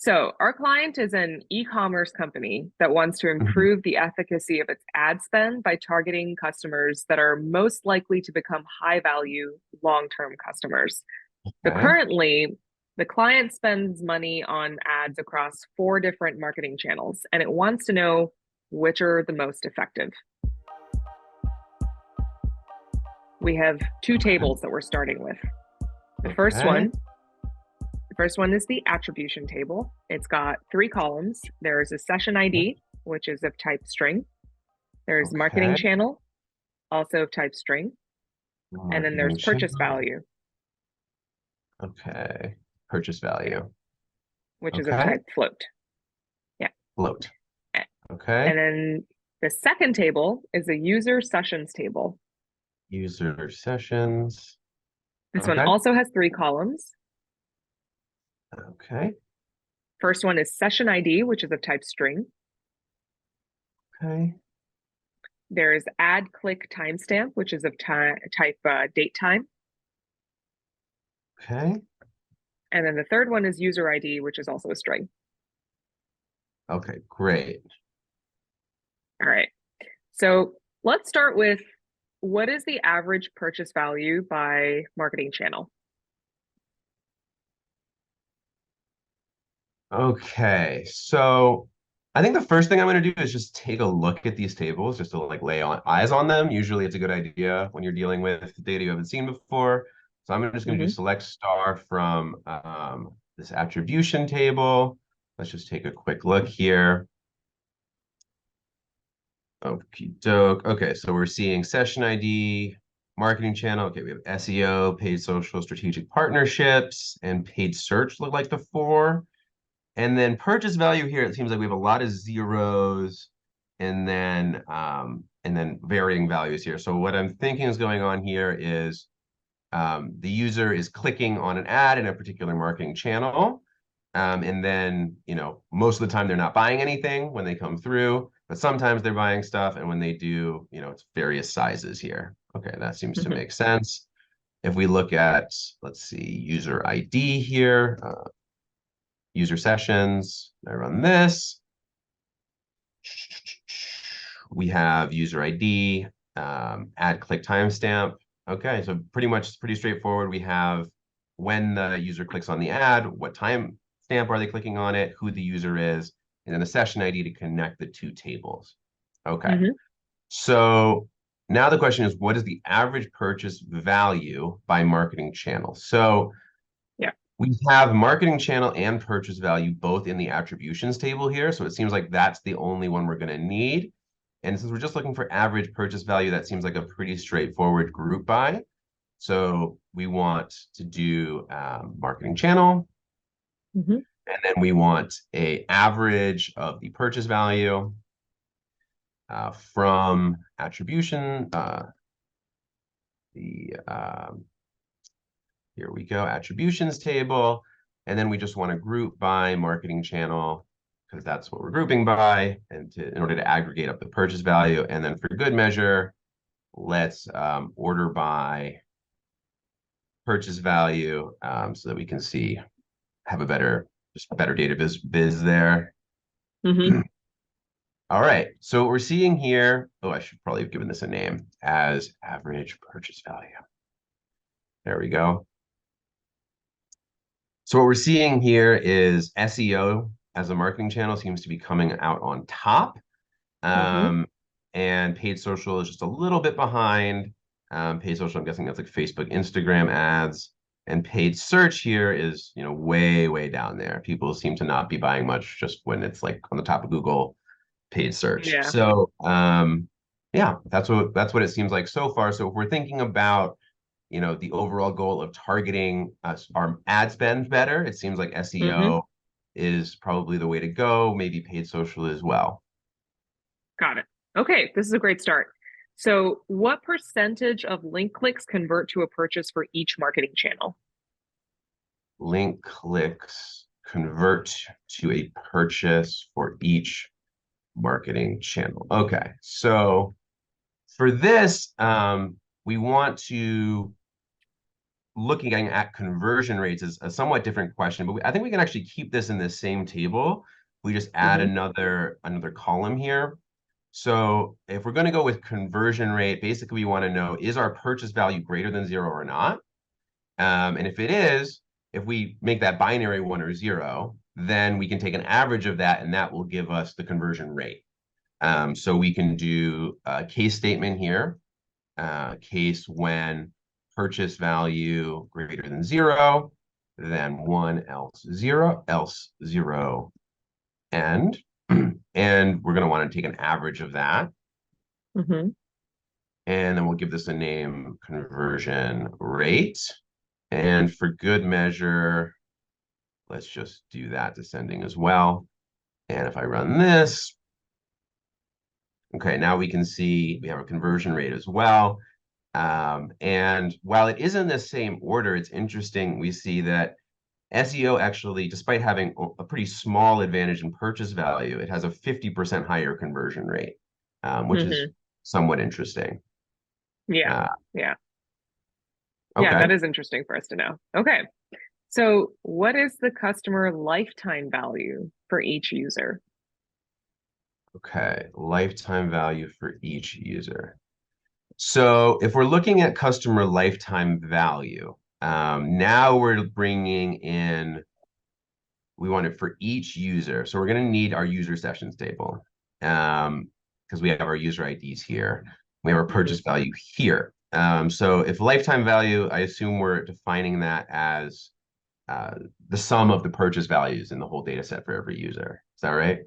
So, our client is an e-commerce company that wants to Mhm. improve the efficacy of its ad spend by targeting customers that are most likely to become high value long-term customers. So, Okay. currently, the client spends money on ads across four different marketing channels, and it wants to know which are the most effective. We have two tables that we're starting with. The first Okay. one The first one is the attribution table. It's got three columns. There's a session ID, which is of type string. There's marketing Okay. channel, also of type string. And then Marketing there's purchase channel. value, Okay. Purchase value. which is of Okay. type float. Yeah. Float. Okay. And then the second table is a user sessions table. User sessions. This one Okay. also has three columns. Okay. First one is session ID, which is of type string. Okay. There's add click timestamp, which is of type date time. Okay. And then the third one is user ID, which is also a string. Okay. Great. All right. So let's start with what is the average purchase value by marketing channel? Okay. So I think the first thing I'm going to do is just take a look at these tables just to like lay on eyes on them. Usually it's a good idea when you're dealing with data you haven't seen before. So I'm just going to do Hmm. select star from this attribution table. Let's just take a quick look here. Okie doke. Okay, so we're seeing session ID, marketing channel. Okay, we have SEO, paid social, strategic partnerships, and paid search look like the four. And then purchase value here, it seems like we have a lot of zeros and then varying values here. So what I'm thinking is going on here is the user is clicking on an ad in a particular marketing channel. And then, most of the time they're not buying anything when they come through, but sometimes they're buying stuff. And when they do, it's various sizes here. Okay, that seems to Hmm. make sense. If we look at, let's see, user ID here, user sessions, I run this. We have user ID, add click timestamp. Okay, so pretty straightforward. We have when the user clicks on the ad, what time stamp are they clicking on it, who the user is, and then the session ID to connect the two tables. Okay, Hmm. so now the question is, what is the average purchase value by marketing channel? So Yeah. we have marketing channel and purchase value both in the attributions table here. So it seems like that's the only one we're going to need. And since we're just looking for average purchase value, that seems like a pretty straightforward group by. So we want to do marketing channel, Hmm. and then we want a average of the purchase value from attribution. The Here we go, attributions table. And then we just want to group by marketing channel because that's what we're grouping by in order to aggregate up the purchase value. And then for good measure, let's order by purchase value so that we can have a better data biz there. Hmm. All right, so what we're seeing here, oh, I should probably have given this a name as average purchase value. There we go. So what we're seeing here is SEO as a marketing channel seems to be coming out on top. Hmm. Um, and paid social is just a little bit behind. Paid social, I'm guessing that's like Facebook, Instagram ads. And paid search here is, way, way down there. People seem to not be buying much just when it's like on the top of Google paid search. Yeah. So yeah, that's what it seems like so far. So if we're thinking about the overall goal of targeting our ad spend better, it seems like Hmm. SEO is probably the way to go, maybe paid social as well. Got it. Okay, this is a great start. So, what percentage of link clicks convert to a purchase for each marketing channel? Link clicks convert to a purchase for each marketing channel. Okay, so for this, we want to looking at conversion rates is a somewhat different question, but I think we can actually keep this in the same table. We just add Hmm. another column here. So if we're going to go with conversion rate, basically we want to know, is our purchase value greater than 0 or not? And if it is, if we make that binary 1 or 0, then we can take an average of that, and that will give us the conversion rate. So we can do a case statement here, case when purchase value greater than 0, then 1 else 0, end. And we're going to want to take an average of that. Hmm. And then we'll give this a name, conversion rate. And for good measure, let's just do that descending as well. And if I run this, okay, now we can see we have a conversion rate as well. And while it is in the same order, it's interesting. We see that SEO actually, despite having a pretty small advantage in purchase value, it has a 50% higher conversion rate, which is Hmm. somewhat interesting. Yeah. Uh, Yeah. Yeah, okay. that is interesting for us to know. Okay. So, what is the customer lifetime value for each user? Okay. Lifetime value for each user. So if we're looking at customer lifetime value, now we're bringing in, we want it for each user. So we're going to need our user sessions table because we have our user IDs here. We have our Hmm. purchase value here. So if lifetime value, I assume we're defining that as uh, the sum of the purchase values in the whole data set for every user. Is that right?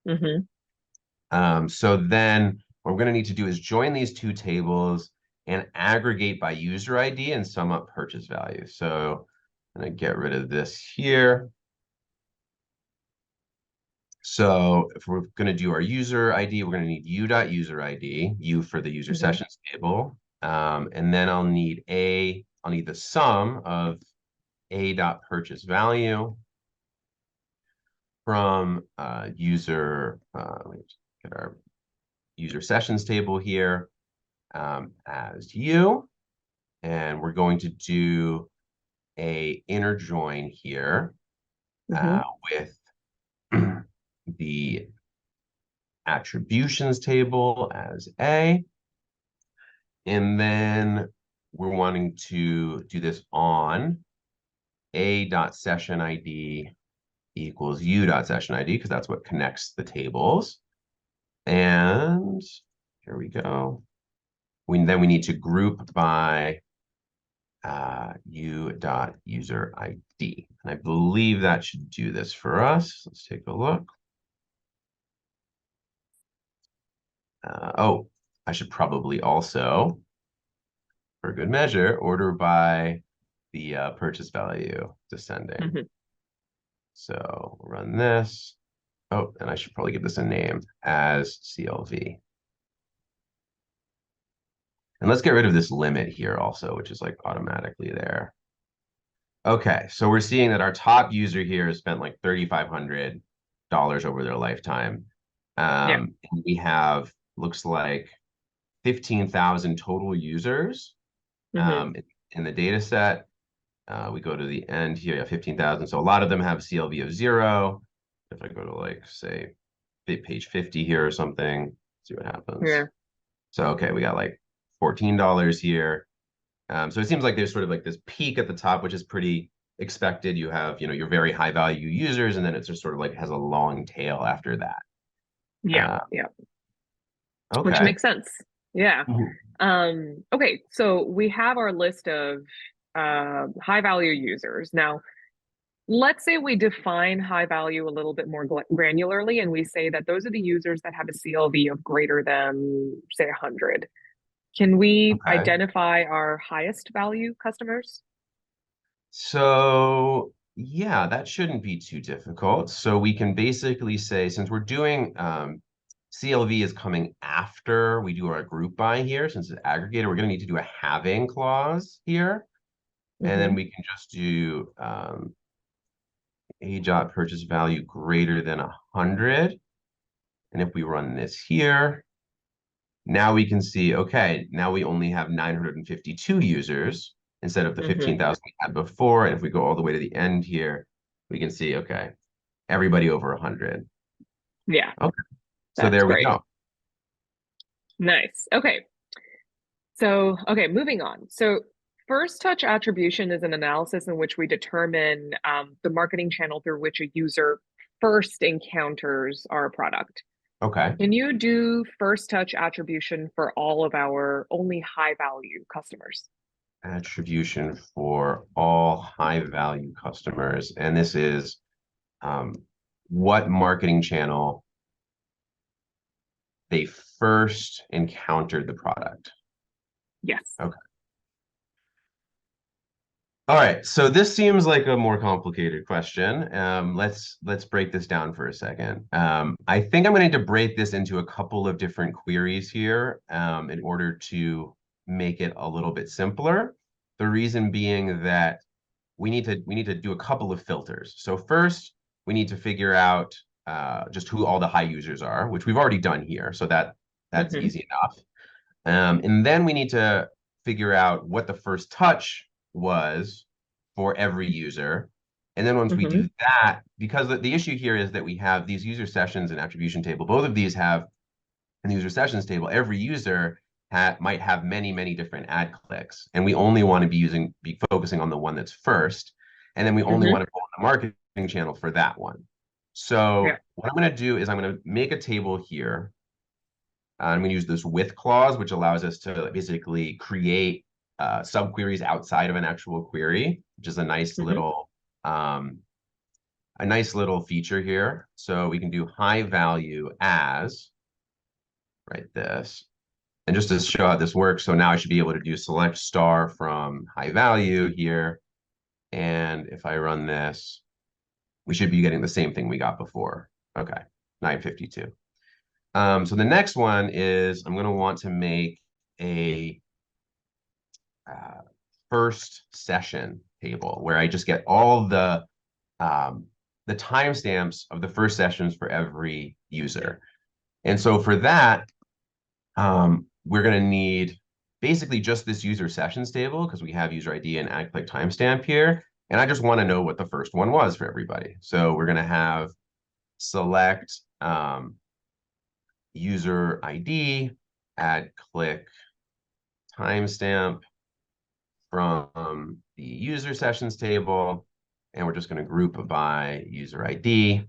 Hmm. So then what we're going to need to do is join these two tables and aggregate by user ID and sum up purchase value. So I'm going to get rid of this here. So if we're going to do our user ID, we're going to need u.user ID, u for the user Hmm. sessions table. And then I'll need the sum of a.purchase value from let me get our user sessions table here as u. And we're going to do a inner join here Hmm. with the attributions table as A. And then we're wanting to do this on a.session ID equals u.session ID because that's what connects the tables. And here we go. Then we need to group by u.user ID. And I believe that should do this for us. Let's take a look. Oh, I should probably also, for good measure, order by the purchase value descending. Hmm. So run this. Oh, and I should probably give this a name as CLV. And let's get rid of this limit here also, which is like automatically there. Okay, so we're seeing that our top user here has spent like $3,500 over their lifetime. Yeah. And we have, looks like 15,000 total users Hmm. in the data set. We go to the end here, yeah, 15,000. So a lot of them have CLV of 0. If I go to like, say, page 50 here or something, see what happens. Yeah. So, okay, we got like $14 here. So it seems like there's sort of like this peak at the top, which is pretty expected. You have, your very high value users, and then it's just sort of like has a long tail after that. Yeah. Uh, Yeah. Which okay. makes sense. Yeah. Mhm. Okay, so we have our list of high value users. Now, let's say we define high value a little bit more granularly, and we say that those are the users that have a CLV of greater than, say, 100. Can we Okay. identify our highest value customers? So yeah, that shouldn't be too difficult. So we can basically say, since we're doing CLV is coming after we do our group by here, since it's aggregated, we're going to need to do a having clause here. And then Hmm. we can just do a dot purchase value greater than 100. And if we run this here, now we can see, okay, now we only have 952 users instead of the Mm-hmm. 15,000 we had before. And if we go all the way to the end here, we can see, okay, everybody over 100. Yeah, Okay, so that's there we great. go. Nice. Okay. So, okay, moving on. So, first touch attribution is an analysis in which we determine the marketing channel through which a user first encounters our product. Okay. Can you do first touch attribution for all of our only high value customers? Attribution for all high value customers. And this is what marketing channel they first encountered the product. Yes. Okay. All right, so this seems like a more complicated question. Let's break this down for a second. I think I'm going to need to break this into a couple of different queries here in order to make it a little bit simpler. The reason being that we need to do a couple of filters. So first, we need to figure out just who all the high users are, which we've already done here, so that's Mm-hmm. easy enough. And then we need to figure out what the first touch was for every user. And then once we Mm-hmm. do that, because the issue here is that we have these user sessions and attribution table, both of these have in the user sessions table, every user might have many, many different ad clicks. And we only want to be focusing on the one that's first. And then we only Mm-hmm. want to go on the marketing channel for that one. Yeah. So what I'm going to do is I'm going to make a table here. I'm going to use this with clause, which allows us to basically create subqueries outside of an actual query, which is Mm-hmm. a nice little feature here. So we can do high value as, right, this. And just to show how this works, so now I should be able to do select star from high value here. And if I run this, we should be getting the same thing we got before. Okay, 952. So the next one is I'm going to want to make a first session table where I just get all the timestamps of the first sessions for every user. And so for that, we're going to need basically just this user sessions table because we have user ID and ad click timestamp here. And I just want to know what the first one was for everybody. So we're going to have select user ID, ad click timestamp from the user sessions table. And we're just going to group by user ID.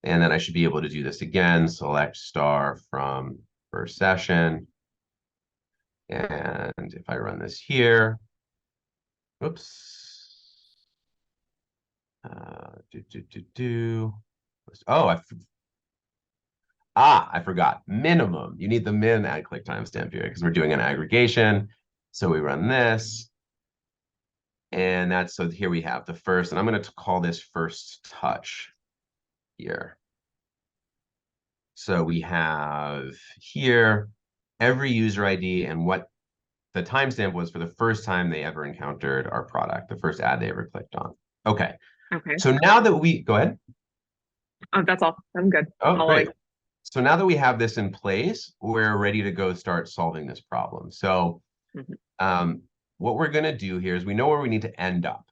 And then I should be able to do this again, select star from first session. And if I run this here, oops. Oh, I forgot. Minimum. You need the min ad click timestamp here because we're doing an aggregation. So we run this. And so here we have the first, and I'm going to call this first touch here. So we have here every user ID and what the timestamp was for the first time they ever encountered our product, the first ad they ever clicked on. Okay. Okay. So now that go ahead. Oh, that's all. I'm good. Oh, Following. great. So now that we have this in place, we're ready to go start solving this problem. So Mm-hmm. what we're going to do here is we know where we need to end up,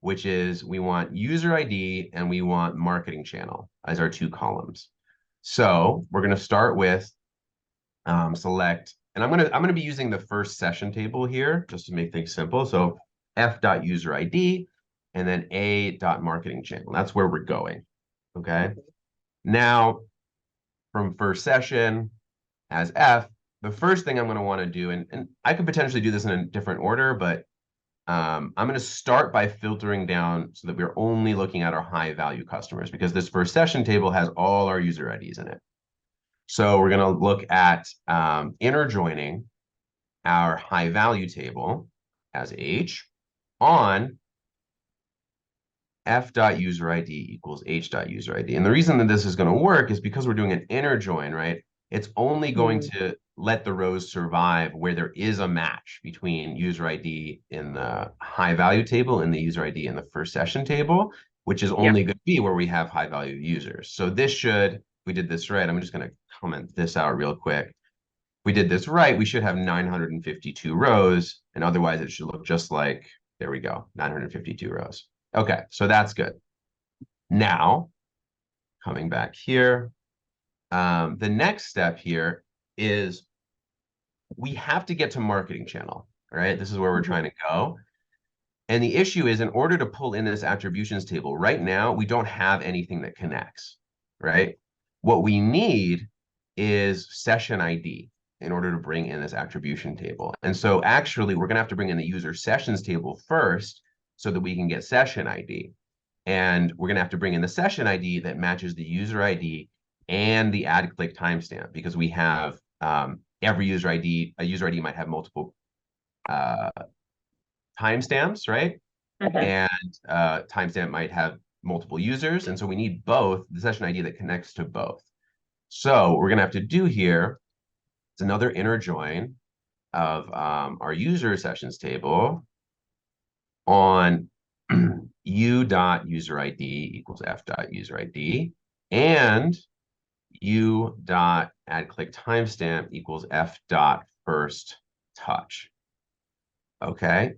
which is we want user ID and we want marketing channel as our two columns. So we're going to start with select, and I'm gonna be using the first session table here just to make things simple. So f.user_id and then a.marketing channel. That's where we're going. Okay. Now from first session as f, the first thing I'm going to want to do, and I could potentially do this in a different order, but I'm going to start by filtering down so that we're only looking at our high value customers because this first session table has all our user IDs in it. So we're going to look at inner joining our high value table as H on f.userid equals h.userid. And the reason that this is going to work is because we're doing an inner join, right? It's only going to let the rows survive where there is a match between user ID in the high value table and the user ID in the first session table, which is only going to be where we have high value users. So this should, if we did this right, I'm just going to comment this out real quick. If we did this right, we should have 952 rows, and otherwise it should look just like There we go, 952 rows. Okay, so that's good. Now, coming back here, the next step here is we have to get to marketing channel, right? This is where we're trying to go. And the issue is, in order to pull in this attributions table, right now, we don't have anything that connects, right? What we need is session ID in order to bring in this attribution table. And so actually, we're going to have to bring in the user sessions table first so that we can get session ID. And we're going to have to bring in the session ID that matches the user ID and the ad click timestamp, because we have every user ID, a user ID might have multiple timestamps, right? And timestamp might have multiple users. And so we need both, the session ID that connects to both. So what we're going to have to do here is another inner join of our user sessions table on u.userid equals f.userid and u.addClick timestamp equals f.first touch. Okay.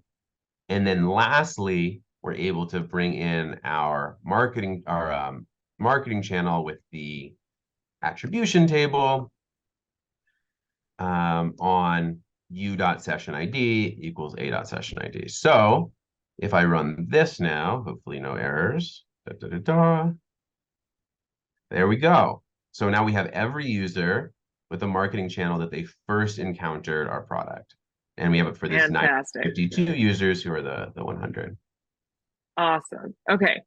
And then lastly, we're able to bring in our marketing channel with the attribution table on u.sessionID equals a.sessionID. So if I run this now, hopefully no errors. There we go. So now we have every user with a marketing channel that they first encountered our product. And we have it for this 952 users who are the 100. Awesome. Okay.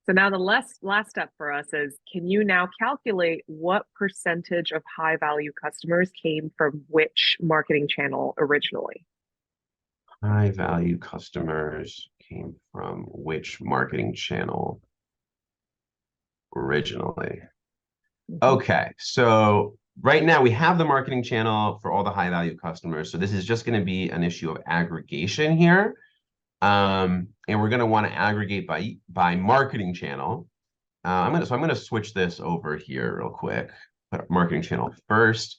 So now the last step for us is, can you now calculate what percentage of high value customers came from which marketing channel originally? High value customers came from which marketing channel originally? Okay, so right now we have the marketing channel for all the high value customers. So this is just going to be an issue of aggregation here. And we're going to want to aggregate by marketing channel. I'm going to switch this over here real quick. Put marketing channel first.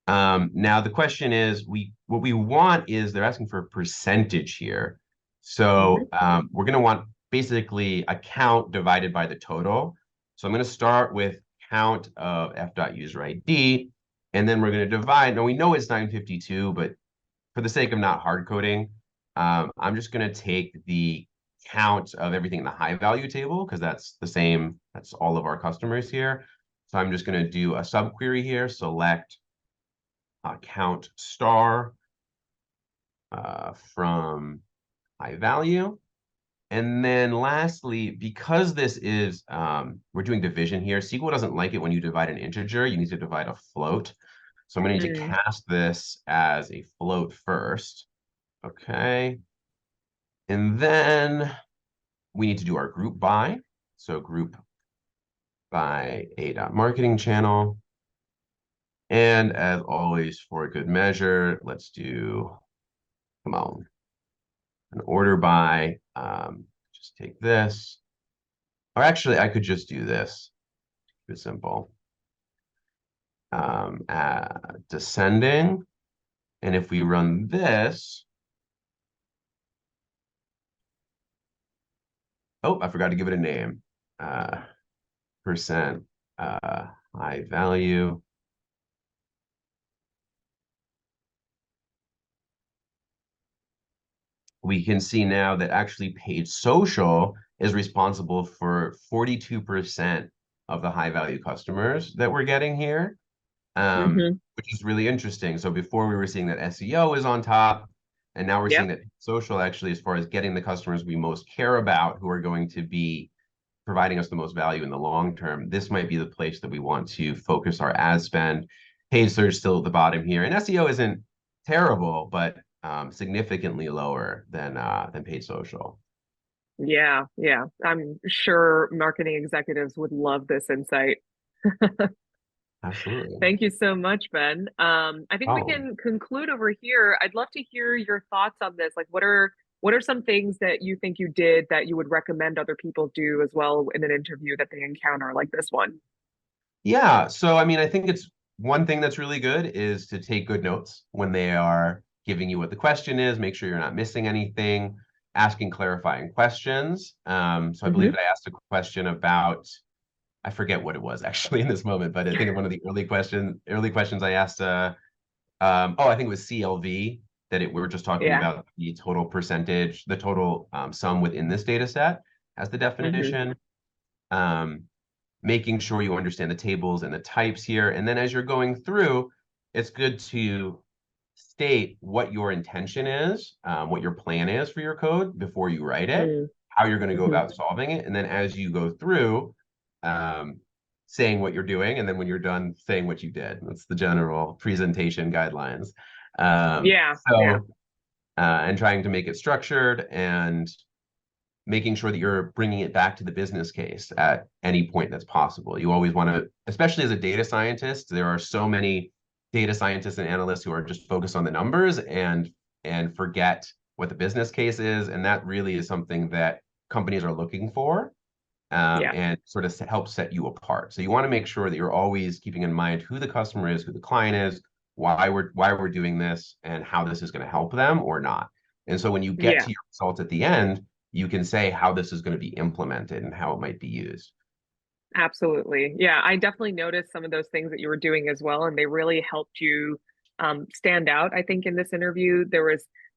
Now the question is, what we want is, they're asking for a percentage here. So we're going to want basically a count divided by the total. So I'm going to start with count of f.userid, and then we're going to divide. Now we know it's 952, but for the sake of not hard coding, I'm just going to take the count of everything in the high value table, because that's the same, that's all of our customers here. So I'm just going to do a subquery here, select count star from high value. And then lastly, because this is, we're doing division here, SQL doesn't like it when you divide an integer. You need to divide a float. So I'm going to need to cast this as a float first. Okay. And then we need to do our group by. So group by a.marketing channel. And as always, for a good measure, let's do, come on, an order by, just take this. Or actually, I could just do this. Keep it simple. Descending. And if we run this, oh, I forgot to give it a name. Percent high value. We can see now that actually paid social is responsible for 42% of the high value customers that we're getting here, which is really interesting. So before we were seeing that SEO is on top, and now we're seeing that social actually, as far as getting the customers we most care about, who are going to be providing us the most value in the long term, this might be the place that we want to focus our ad spend. Paid search still at the bottom here, and SEO isn't terrible, but significantly lower than paid social. Yeah, yeah. I'm sure marketing executives would love this insight. Absolutely. Thank you so much, Ben. I think we can conclude over here. I'd love to hear your thoughts on this. Like, what are some things that you think you did that you would recommend other people do as well in an interview that they encounter like this one? Yeah, so I mean, I think it's one thing that's really good is to take good notes when they are giving you what the question is. Make sure you're not missing anything. asking clarifying questions. So I believe that I asked a question about, I forget what it was actually in this moment, but I think one of the early questions I asked, oh, I think it was CLV, that we were just talking about the total percentage, the total sum within this data set as the definition. Making sure you understand the tables and the types here. And then as you're going through, it's good to state what your intention is, what your plan is for your code before you write it, how you're going to go about solving it. And then as you go through, saying what you're doing, and then when you're done, saying what you did. That's the general presentation guidelines. And trying to make it structured and making sure that you're bringing it back to the business case at any point that's possible. You always want to, especially as a data scientist, there are so many data scientists and analysts who are just focused on the numbers and forget what the business case is. And that really is something that companies are looking for, and sort of helps set you apart. So you want to make sure that you're always keeping in mind who the customer is, who the client is, why we're doing this, and how this is going to help them or not. And so when you get to your results at the end, you can say how this is going to be implemented and how it might be used. Absolutely. Yeah, I definitely noticed some of those things that you were doing as well, and they really helped you stand out. I think in this interview,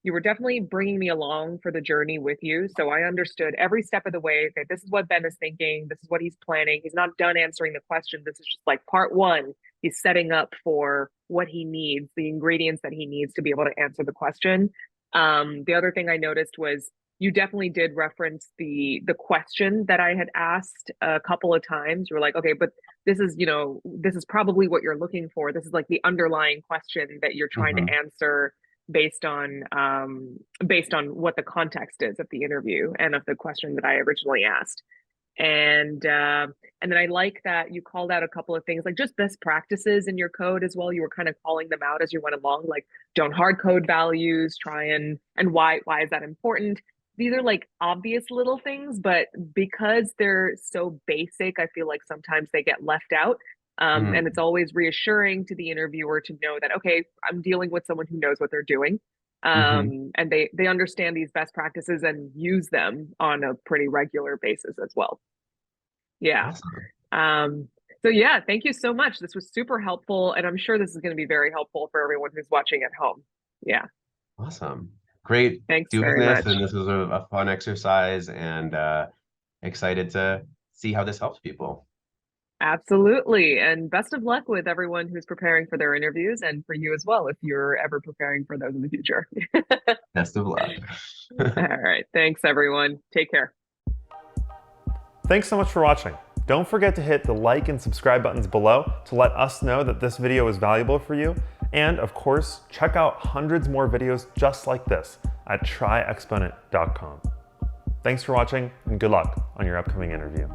you were definitely bringing me along for the journey with you. So I understood every step of the way that this is what Ben is thinking. This is what he's planning. He's not done answering the question. This is just like part one. He's setting up for what he needs, the ingredients that he needs to be able to answer the question. The other thing I noticed was you definitely did reference the question that I had asked a couple of times. You were like, okay, but this is, this is probably what you're looking for. This is like the underlying question that you're trying to answer based on what the context is of the interview and of the question that I originally asked. And then I like that you called out a couple of things, like just best practices in your code as well. You were kind of calling them out as you went along, like don't hard code values, try and why is that important? These are like obvious little things, but because they're so basic, I feel like sometimes they get left out. And it's always reassuring to the interviewer to know that, okay, I'm dealing with someone who knows what they're doing. And they understand these best practices and use them on a pretty regular basis as well. Yeah. Awesome. So yeah, thank you so much. This was super helpful. And I'm sure this is going to be very helpful for everyone who's watching at home. Yeah. Awesome. Great. Thanks doing very this. much. And this was a fun exercise, and excited to see how this helps people. Absolutely. And best of luck with everyone who's preparing for their interviews, and for you as well, if you're ever preparing for those in the future. Best of luck. All right. Thanks, everyone. Take care. Thanks so much for watching. Don't forget to hit the like and subscribe buttons below to let us know that this video is valuable for you. And of course, check out hundreds more videos just like this at tryexponent.com. Thanks for watching, and good luck on your upcoming interview.